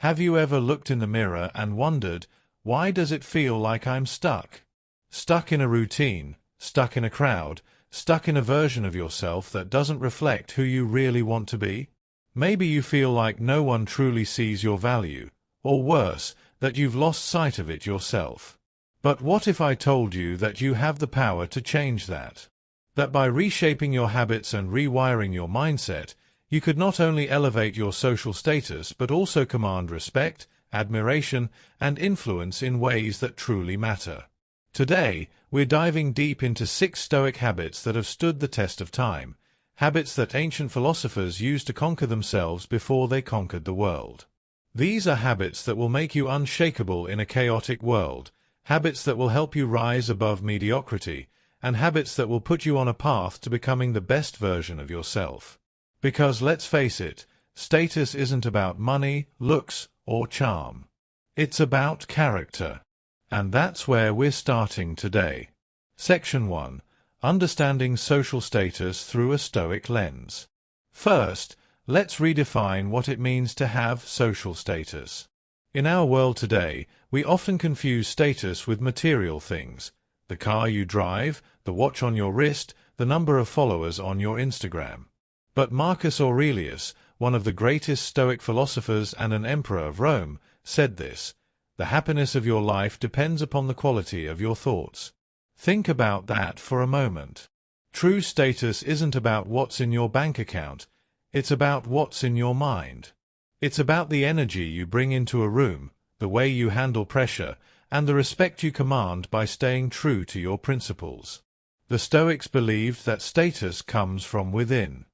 Have you ever looked in the mirror and wondered, why does it feel like I'm stuck? Stuck in a routine, stuck in a crowd, stuck in a version of yourself that doesn't reflect who you really want to be? Maybe you feel like no one truly sees your value, or worse, that you've lost sight of it yourself. But what if I told you that you have the power to change that? That by reshaping your habits and rewiring your mindset, you could not only elevate your social status but also command respect, admiration, and influence in ways that truly matter. Today, we're diving deep into 6 Stoic habits that have stood the test of time, habits that ancient philosophers used to conquer themselves before they conquered the world. These are habits that will make you unshakable in a chaotic world, habits that will help you rise above mediocrity, and habits that will put you on a path to becoming the best version of yourself. Because let's face it, status isn't about money, looks, or charm. It's about character. And that's where we're starting today. Section 1. Understanding social status through a Stoic lens. First, let's redefine what it means to have social status. In our world today, we often confuse status with material things: the car you drive, the watch on your wrist, the number of followers on your Instagram. But Marcus Aurelius, one of the greatest Stoic philosophers and an emperor of Rome, said this: "The happiness of your life depends upon the quality of your thoughts." Think about that for a moment. True status isn't about what's in your bank account, it's about what's in your mind. It's about the energy you bring into a room, the way you handle pressure, and the respect you command by staying true to your principles. The Stoics believed that status comes from within.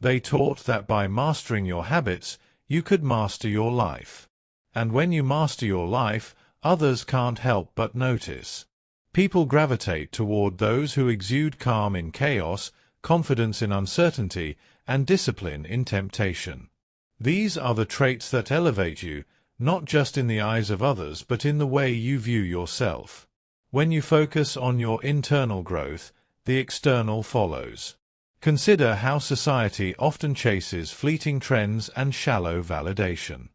They taught that by mastering your habits, you could master your life. And when you master your life, others can't help but notice. People gravitate toward those who exude calm in chaos, confidence in uncertainty, and discipline in temptation. These are the traits that elevate you, not just in the eyes of others but in the way you view yourself. When you focus on your internal growth, the external follows. Consider how society often chases fleeting trends and shallow validation.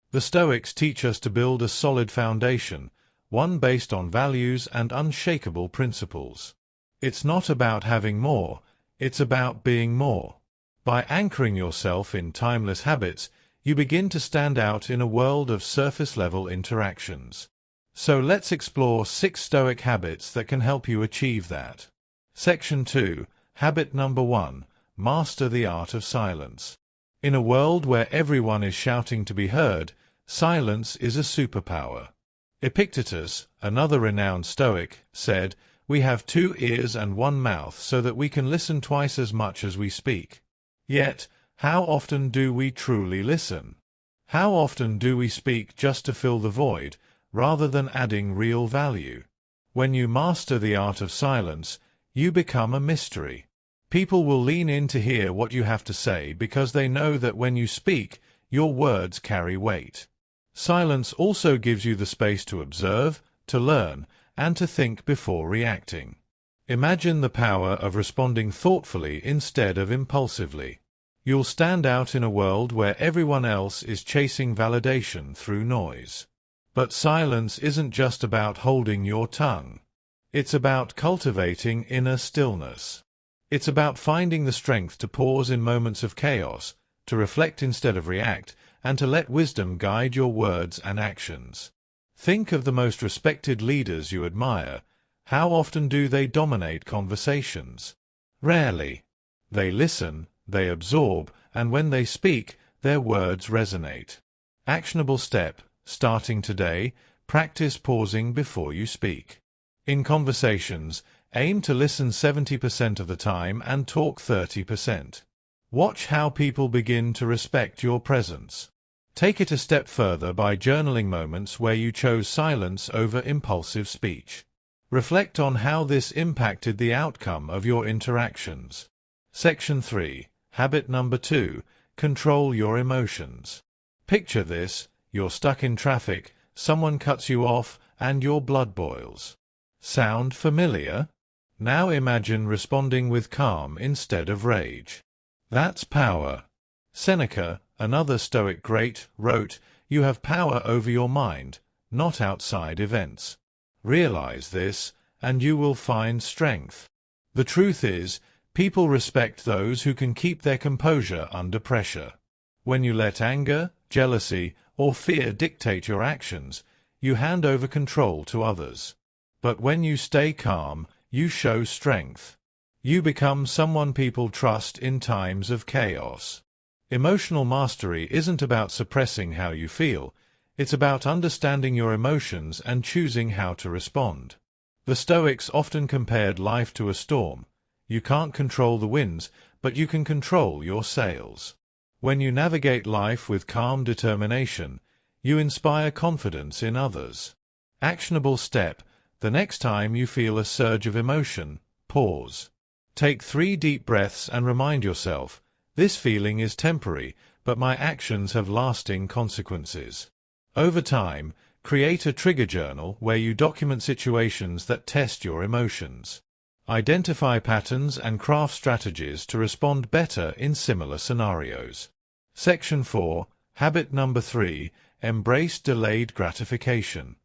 The Stoics teach us to build a solid foundation, one based on values and unshakable principles. It's not about having more, it's about being more. By anchoring yourself in timeless habits, you begin to stand out in a world of surface-level interactions. So let's explore 6 Stoic habits that can help you achieve that. Section 2. Habit number 1. Master the art of silence. In a world where everyone is shouting to be heard, silence is a superpower. Epictetus, another renowned Stoic, said, "We have 2 ears and 1 mouth so that we can listen twice as much as we speak." Yet, how often do we truly listen? How often do we speak just to fill the void, rather than adding real value? When you master the art of silence, you become a mystery. People will lean in to hear what you have to say because they know that when you speak, your words carry weight. Silence also gives you the space to observe, to learn, and to think before reacting. Imagine the power of responding thoughtfully instead of impulsively. You'll stand out in a world where everyone else is chasing validation through noise. But silence isn't just about holding your tongue. It's about cultivating inner stillness. It's about finding the strength to pause in moments of chaos, to reflect instead of react, and to let wisdom guide your words and actions. Think of the most respected leaders you admire. How often do they dominate conversations? Rarely. They listen, they absorb, and when they speak, their words resonate. Actionable step, starting today, practice pausing before you speak. In conversations, aim to listen 70% of the time and talk 30%. Watch how people begin to respect your presence. Take it a step further by journaling moments where you chose silence over impulsive speech. Reflect on how this impacted the outcome of your interactions. Section 3. Habit number 2. Control your emotions. Picture this: you're stuck in traffic, someone cuts you off, and your blood boils. Sound familiar? Now imagine responding with calm instead of rage. That's power. Seneca, another Stoic great, wrote, You have power over your mind, not outside events. Realize this, and you will find strength. The truth is, people respect those who can keep their composure under pressure. When you let anger, jealousy, or fear dictate your actions, you hand over control to others. But when you stay calm, you show strength. You become someone people trust in times of chaos. Emotional mastery isn't about suppressing how you feel, it's about understanding your emotions and choosing how to respond. The Stoics often compared life to a storm. You can't control the winds, but you can control your sails. When you navigate life with calm determination, you inspire confidence in others. Actionable step: the next time you feel a surge of emotion, pause. Take 3 deep breaths and remind yourself, this feeling is temporary, but my actions have lasting consequences. Over time, create a trigger journal where you document situations that test your emotions. Identify patterns and craft strategies to respond better in similar scenarios. Section 4, Habit number 3, Embrace delayed gratification.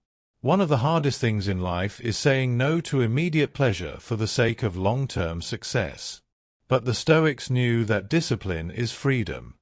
One of the hardest things in life is saying no to immediate pleasure for the sake of long-term success. But the Stoics knew that discipline is freedom.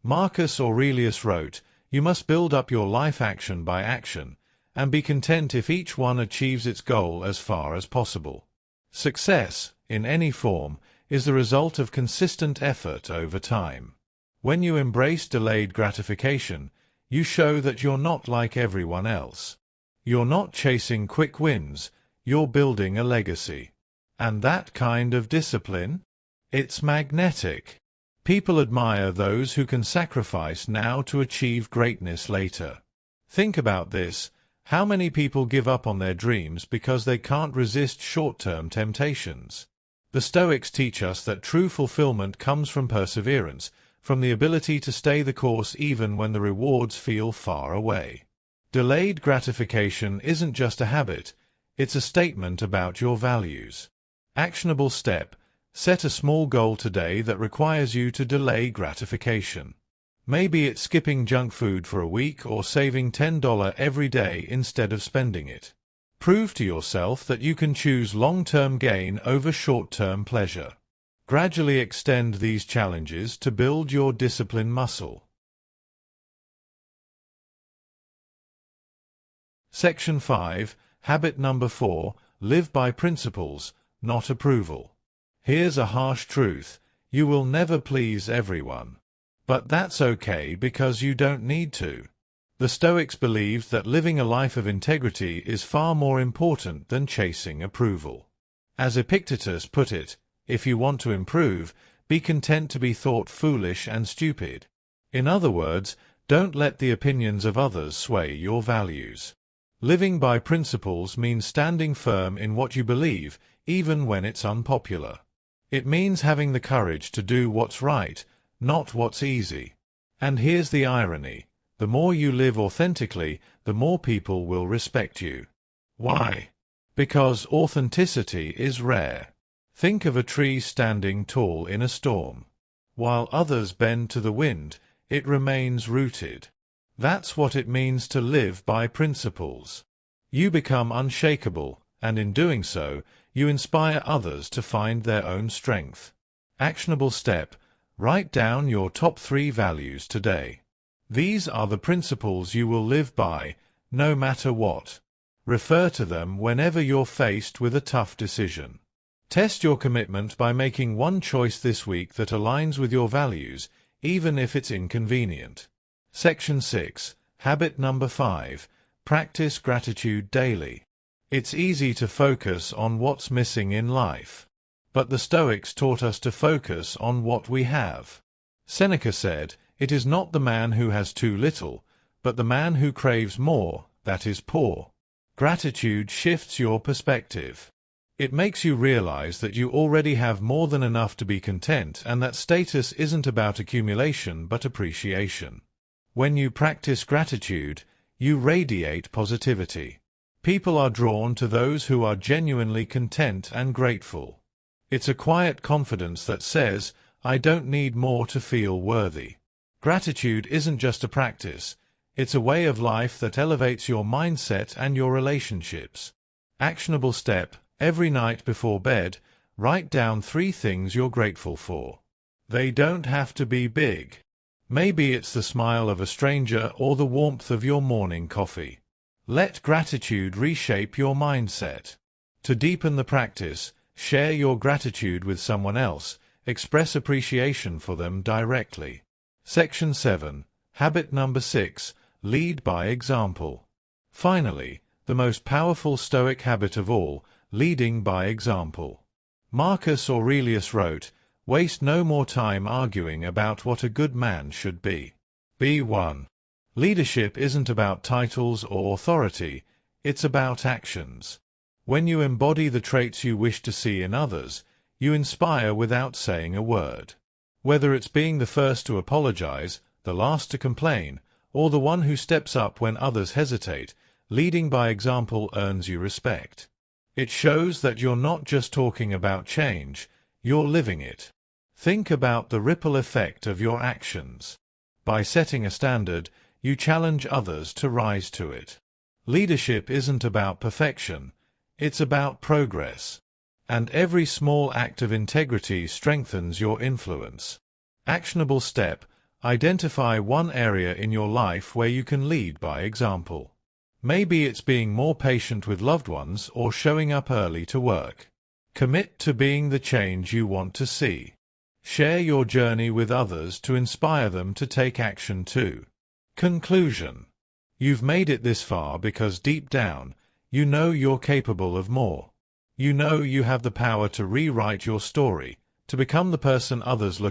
Marcus Aurelius wrote, "You must build up your life action by action, and be content if each one achieves its goal as far as possible." Success, in any form, is the result of consistent effort over time. When you embrace delayed gratification, you show that you're not like everyone else. You're not chasing quick wins, you're building a legacy. And that kind of discipline? It's magnetic. People admire those who can sacrifice now to achieve greatness later. Think about this. How many people give up on their dreams because they can't resist short-term temptations? The Stoics teach us that true fulfillment comes from perseverance, from the ability to stay the course even when the rewards feel far away. Delayed gratification isn't just a habit, it's a statement about your values. Actionable step: set a small goal today that requires you to delay gratification. Maybe it's skipping junk food for a week or saving $10 every day instead of spending it. Prove to yourself that you can choose long-term gain over short-term pleasure. Gradually extend these challenges to build your discipline muscle. Section 5, Habit number 4, Live by principles, not approval. Here's a harsh truth: you will never please everyone. But that's okay because you don't need to. The Stoics believed that living a life of integrity is far more important than chasing approval. As Epictetus put it, if you want to improve, be content to be thought foolish and stupid. In other words, don't let the opinions of others sway your values. Living by principles means standing firm in what you believe, even when it's unpopular. It means having the courage to do what's right, not what's easy. And here's the irony: the more you live authentically, the more people will respect you. Why? Because authenticity is rare. Think of a tree standing tall in a storm. While others bend to the wind, it remains rooted. That's what it means to live by principles. You become unshakable, and in doing so, you inspire others to find their own strength. Actionable step: write down your top 3 values today. These are the principles you will live by, no matter what. Refer to them whenever you're faced with a tough decision. Test your commitment by making one choice this week that aligns with your values, even if it's inconvenient. Section 6, Habit number 5, Practice gratitude daily. It's easy to focus on what's missing in life. But the Stoics taught us to focus on what we have. Seneca said, "It is not the man who has too little, but the man who craves more, that is poor." Gratitude shifts your perspective. It makes you realize that you already have more than enough to be content and that status isn't about accumulation but appreciation. When you practice gratitude, you radiate positivity. People are drawn to those who are genuinely content and grateful. It's a quiet confidence that says, "I don't need more to feel worthy." Gratitude isn't just a practice, It's a way of life that elevates your mindset and your relationships. Actionable step: every night before bed, write down 3 things you're grateful for. They don't have to be big. Maybe it's the smile of a stranger or the warmth of your morning coffee. Let gratitude reshape your mindset. To deepen the practice, share your gratitude with someone else. Express appreciation for them directly. Section 7. Habit number 6. Lead by example. Finally, the most powerful Stoic habit of all, leading by example. Marcus Aurelius wrote, "Waste no more time arguing about what a good man should be." B1. Leadership isn't about titles or authority, it's about actions. When you embody the traits you wish to see in others, you inspire without saying a word. Whether it's being the first to apologize, the last to complain, or the one who steps up when others hesitate, leading by example earns you respect. It shows that you're not just talking about change, you're living it. Think about the ripple effect of your actions. By setting a standard, you challenge others to rise to it. Leadership isn't about perfection, it's about progress. And every small act of integrity strengthens your influence. Actionable step: identify one area in your life where you can lead by example. Maybe it's being more patient with loved ones or showing up early to work. Commit to being the change you want to see. Share your journey with others to inspire them to take action too. Conclusion: you've made it this far because deep down, you know you're capable of more. You know you have the power to rewrite your story, to become the person others look